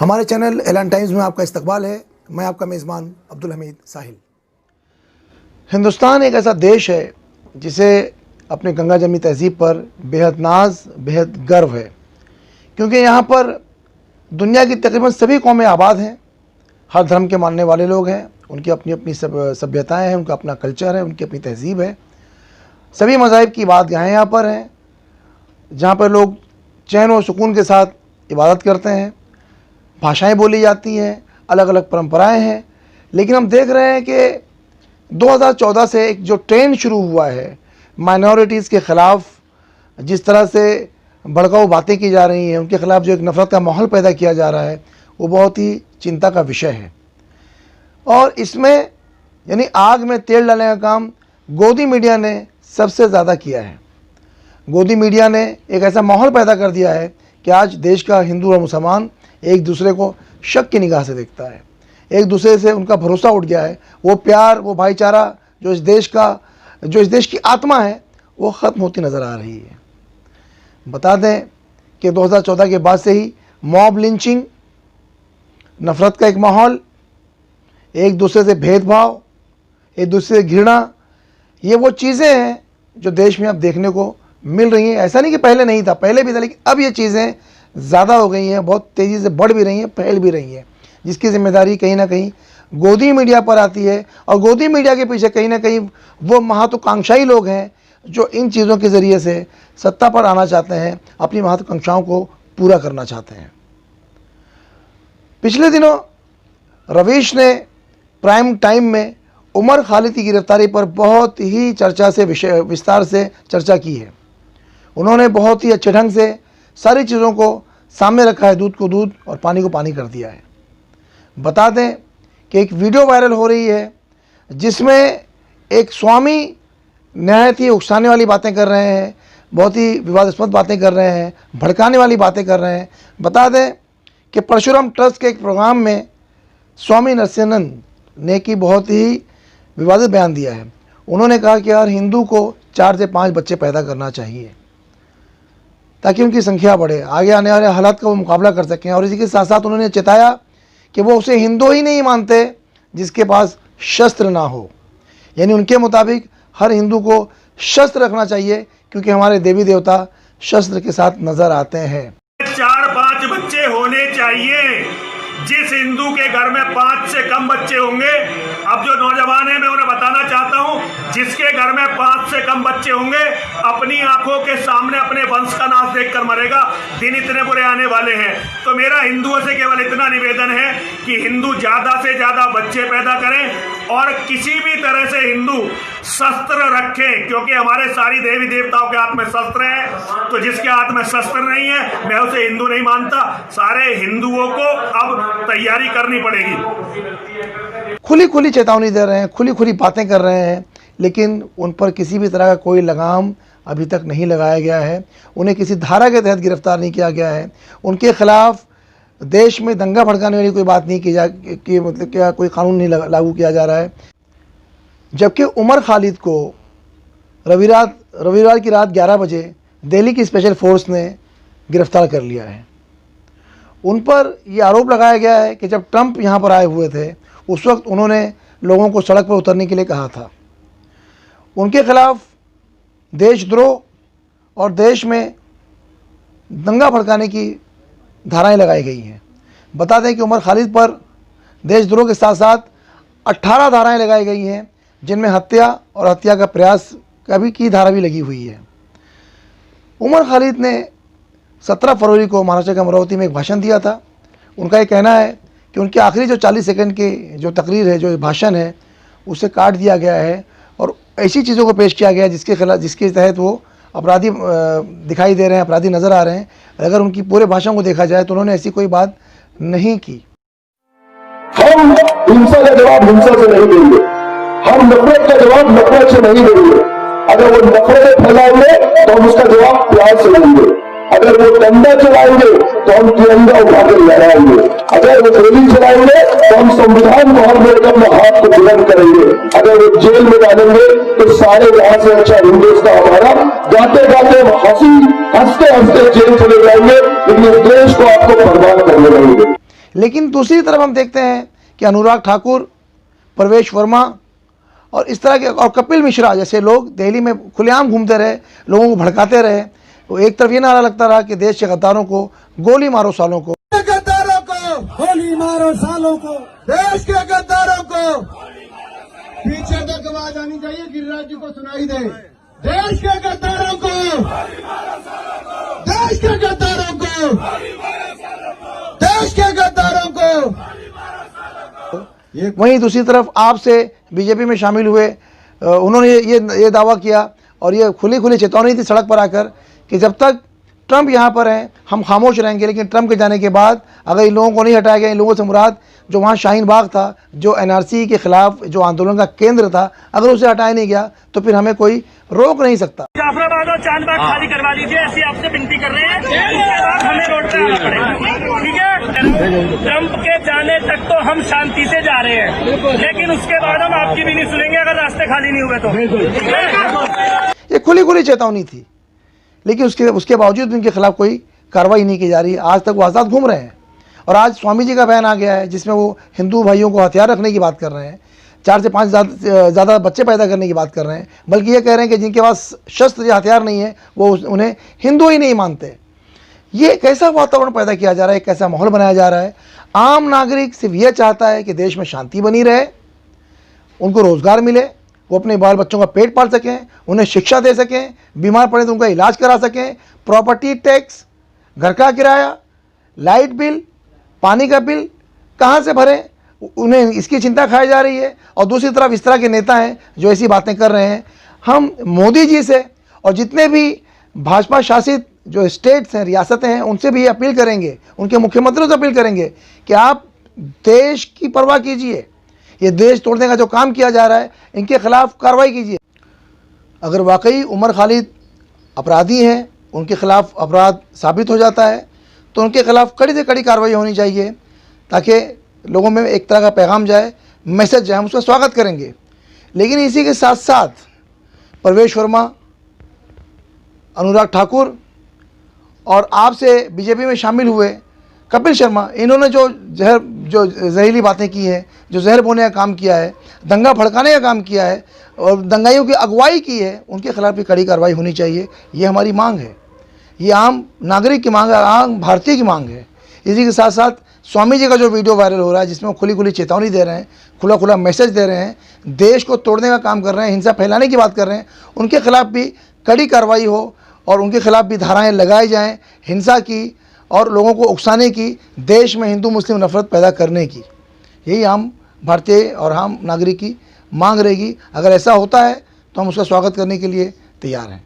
हमारे चैनल एलान टाइम्स में आपका इस्तकबाल है। मैं आपका मेज़बान अब्दुल हमीद साहिल। हिंदुस्तान एक ऐसा देश है जिसे अपने गंगा जमनी तहज़ीब पर बेहद नाज, बेहद गर्व है, क्योंकि यहाँ पर दुनिया की तकरीबन सभी कौमें आबाद हैं। हर धर्म के मानने वाले लोग हैं, उनकी अपनी अपनी सभ्यताएँ हैं, उनका अपना कल्चर है, उनकी अपनी तहज़ीब है। सभी मज़ाहिब की इबादतगाहें यहाँ पर हैं, जहाँ पर लोग चैन और सुकून के साथ इबादत करते हैं। भाषाएं बोली जाती हैं, अलग अलग परंपराएं हैं। लेकिन हम देख रहे हैं कि 2014 से एक जो ट्रेंड शुरू हुआ है माइनॉरिटीज़ के ख़िलाफ़, जिस तरह से भड़काऊ बातें की जा रही हैं, उनके ख़िलाफ़ जो एक नफ़रत का माहौल पैदा किया जा रहा है, वो बहुत ही चिंता का विषय है। और इसमें यानी आग में तेल डालने का काम गोदी मीडिया ने सबसे ज़्यादा किया है। गोदी मीडिया ने एक ऐसा माहौल पैदा कर दिया है कि आज देश का हिंदू और मुसलमान एक दूसरे को शक की निगाह से देखता है, एक दूसरे से उनका भरोसा उठ गया है। वो प्यार, वो भाईचारा जो इस देश की आत्मा है, वो ख़त्म होती नज़र आ रही है। बता दें कि 2014 के बाद से ही मॉब लिंचिंग, नफ़रत का एक माहौल, एक दूसरे से भेदभाव, एक दूसरे से घृणा, ये वो चीज़ें हैं जो देश में अब देखने को मिल रही हैं। ऐसा नहीं कि पहले नहीं था, पहले भी था, लेकिन अब ये चीज़ें ज़्यादा हो गई हैं, बहुत तेज़ी से बढ़ भी रही हैं, फैल भी रही हैं, जिसकी ज़िम्मेदारी कहीं ना कहीं गोदी मीडिया पर आती है। और गोदी मीडिया के पीछे कहीं ना कहीं वो महत्वाकांक्षी लोग हैं जो इन चीज़ों के ज़रिए से सत्ता पर आना चाहते हैं, अपनी महत्वाकांक्षाओं को पूरा करना चाहते हैं। पिछले दिनों रवीश ने प्राइम टाइम में उमर खालिद की गिरफ्तारी पर बहुत ही विस्तार से चर्चा की है। उन्होंने बहुत ही अच्छे ढंग से सारी चीज़ों को सामने रखा है, दूध को दूध और पानी को पानी कर दिया है। बता दें कि एक वीडियो वायरल हो रही है जिसमें एक स्वामी नहायत ही उकसाने वाली बातें कर रहे हैं, बहुत ही विवादास्पद बातें कर रहे हैं, भड़काने वाली बातें कर रहे हैं। बता दें कि परशुराम ट्रस्ट के एक प्रोग्राम में स्वामी नरसिंहानंद ने की बहुत ही विवादित बयान दिया है। उन्होंने कहा कि हर हिंदू को 4 से 5 बच्चे पैदा करना चाहिए ताकि उनकी संख्या बढ़े, आगे आने वाले हालात का वो मुकाबला कर सकें। और इसी के साथ साथ उन्होंने चेताया कि वो उसे हिंदू ही नहीं मानते जिसके पास शस्त्र ना हो। यानी उनके मुताबिक हर हिंदू को शस्त्र रखना चाहिए, क्योंकि हमारे देवी देवता शस्त्र के साथ नजर आते हैं। 4-5 बच्चे होने चाहिए। जिस हिंदू के घर में 5 से कम बच्चे होंगे, अब जो नौजवान है मैं उन्हें बताना चाहता हूं, जिसके घर में 5 से कम बच्चे होंगे अपनी आंखों के सामने अपने वंश का नाश देखकर मरेगा। दिन इतने बुरे आने वाले हैं। तो मेरा हिंदुओं से केवल इतना निवेदन है कि हिंदू ज्यादा से ज्यादा बच्चे पैदा करें और किसी भी तरह से हिंदू शस्त्र रखें, क्योंकि हमारे सारी देवी देवताओं के हाथ में शस्त्र है। तो जिसके हाथ में शस्त्र नहीं है मैं उसे हिंदू नहीं मानता। सारे हिंदुओं को अब तैयारी करनी पड़ेगी। खुली खुली चेतावनी दे रहे हैं, खुली खुली बातें कर रहे हैं, लेकिन उन पर किसी भी तरह का कोई लगाम अभी तक नहीं लगाया गया है। उन्हें किसी धारा के तहत गिरफ्तार नहीं किया गया है। उनके खिलाफ देश में दंगा भड़काने वाली कोई बात नहीं की मतलब क्या कोई कानून नहीं लागू किया जा रहा है। जबकि उमर खालिद को रविवार की रात 11 बजे दिल्ली की स्पेशल फोर्स ने गिरफ्तार कर लिया है। उन पर यह आरोप लगाया गया है कि जब ट्रंप यहाँ पर आए हुए थे उस वक्त उन्होंने लोगों को सड़क पर उतरने के लिए कहा था। उनके खिलाफ देशद्रोह और देश में दंगा भड़काने की धाराएं लगाई गई हैं। बता दें कि उमर खालिद पर देशद्रोह के साथ साथ 18 धाराएं लगाई गई हैं, जिनमें हत्या और हत्या का प्रयास की धारा भी लगी हुई है। उमर खालिद ने 17 फरवरी को महाराष्ट्र के अमरावती में एक भाषण दिया था। उनका ये कहना है कि उनके आखिरी जो 40 सेकंड की जो तकरीर है, जो भाषण है, उसे काट दिया गया है और ऐसी चीज़ों को पेश किया गया जिसके तहत वो अपराधी दिखाई दे रहे हैं, अपराधी नज़र आ रहे हैं। अगर उनकी पूरे भाषण को देखा जाए तो उन्होंने ऐसी कोई बात नहीं की। हम हिंसा का जवाब हिंसा से नहीं देंगे, हम नफरत का जवाब नफरत से नहीं देंगे। अगर वो नफरत फैलाएंगे तो हम उसका जवाब प्यार से देंगे। अगर वो डंडा चलाएंगे तो हम तिरंगा उठाकर लहराएंगे। अगर वो गोली चलाएंगे तो हम संविधान को हर मेरे अपने हाथ को बुलंद करेंगे। अगर वो जेल में डालेंगे तो सारे यहाँ से अच्छा हिंदुस्तान हमारा। गाते गाते हंसते हंसते जेल चले जाएंगे, लेकिन इस देश को आपको बर्बाद करने लगेंगे। लेकिन दूसरी तरफ हम देखते हैं कि अनुराग ठाकुर, प्रवेश वर्मा और इस तरह के और कपिल मिश्रा जैसे लोग दिल्ली में खुलेआम घूमते रहे, लोगों को भड़काते रहे। तो एक तरफ ये नारा लगता रहा कि देश के गद्दारों को गोली मारो सालों को, गद्दारों को गोली मारो सालों को, देश के गद्दारों को। पीछे तक आवाज आनी चाहिए, गिरिराज जी को सुनाई दे। देश के गद्दारों को, देश के गद्दारों को, देश के गद्दारों को। वहीं दूसरी तरफ आपसे बीजेपी में शामिल हुए उन्होंने ये दावा किया और ये खुली चेतावनी थी सड़क पर आकर कि जब तक ट्रंप यहाँ पर हैं हम खामोश रहेंगे, लेकिन ट्रंप के जाने के बाद अगर इन लोगों को नहीं हटाया गया, इन लोगों से मुराद जो वहाँ शाहीन बाग था, जो एनआरसी के खिलाफ जो आंदोलन का केंद्र था, अगर उसे हटाया नहीं गया तो फिर हमें कोई रोक नहीं सकता। जाफराबाद और चांदबाग खाली करवा लीजिए, ऐसी आपसे विनती कर रहे हैं। उसके बाद हमें रोड पे आना पड़ेगा, ठीक है। ट्रंप के जाने तक तो हम शांति से जा रहे हैं, लेकिन उसके बाद हम आपकी भी नहीं सुनेंगे अगर रास्ते खाली नहीं हुए तो। ये खुली चेतावनी थी, लेकिन उसके बावजूद भी उनके खिलाफ कोई कार्रवाई नहीं की जा रही। आज तक वो आज़ाद घूम रहे हैं और आज स्वामी जी का बयान आ गया है जिसमें वो हिंदू भाइयों को हथियार रखने की बात कर रहे हैं, 4 से 5 ज़्यादा बच्चे पैदा करने की बात कर रहे हैं, बल्कि ये कह रहे हैं कि जिनके पास शस्त्र या हथियार नहीं है वो उन्हें हिंदू ही नहीं मानते। ये कैसा वातावरण पैदा किया जा रहा है, कैसा माहौल बनाया जा रहा है। आम नागरिक सिर्फ ये चाहता है कि देश में शांति बनी रहे, उनको रोज़गार मिले, वो अपने बाल बच्चों का पेट पाल सकें, उन्हें शिक्षा दे सकें, बीमार पड़े तो उनका इलाज करा सकें, प्रॉपर्टी टैक्स, घर का किराया, लाइट बिल, पानी का बिल कहाँ से भरें, उन्हें इसकी चिंता खाई जा रही है। और दूसरी तरफ इस तरह के नेता हैं जो ऐसी बातें कर रहे हैं। हम मोदी जी से और जितने भी भाजपा शासित जो स्टेट्स हैं, रियासतें हैं, उनसे भी अपील करेंगे, उनके मुख्यमंत्रियों से अपील करेंगे कि आप देश की परवाह कीजिए, ये देश तोड़ने का जो काम किया जा रहा है इनके खिलाफ कार्रवाई कीजिए। अगर वाकई उमर खालिद अपराधी हैं, उनके खिलाफ अपराध साबित हो जाता है तो उनके खिलाफ कड़ी से कड़ी कार्रवाई होनी चाहिए, ताकि लोगों में एक तरह का पैगाम जाए, मैसेज जाए, हम उसका स्वागत करेंगे। लेकिन इसी के साथ साथ प्रवेश वर्मा, अनुराग ठाकुर और आपसे बीजेपी में शामिल हुए कपिल शर्मा, इन्होंने जो जहरीली बातें की है, जो जहर बोने का काम किया है, दंगा भड़काने का काम किया है और दंगाइयों की अगुवाई की है, उनके खिलाफ भी कड़ी कार्रवाई होनी चाहिए। ये हमारी मांग है, ये आम नागरिक की मांग है, आम भारतीय की मांग है। इसी के साथ साथ स्वामी जी का जो वीडियो वायरल हो रहा है जिसमें वो खुली चेतावनी दे रहे हैं, खुला मैसेज दे रहे हैं, देश को तोड़ने का काम कर रहे हैं, हिंसा फैलाने की बात कर रहे हैं, उनके खिलाफ भी कड़ी कार्रवाई हो और उनके खिलाफ भी धाराएं लगाई जाएं, हिंसा की और लोगों को उकसाने की, देश में हिंदू मुस्लिम नफरत पैदा करने की। यही आम भारतीय और आम नागरिक की मांग रहेगी। अगर ऐसा होता है तो हम उसका स्वागत करने के लिए तैयार हैं।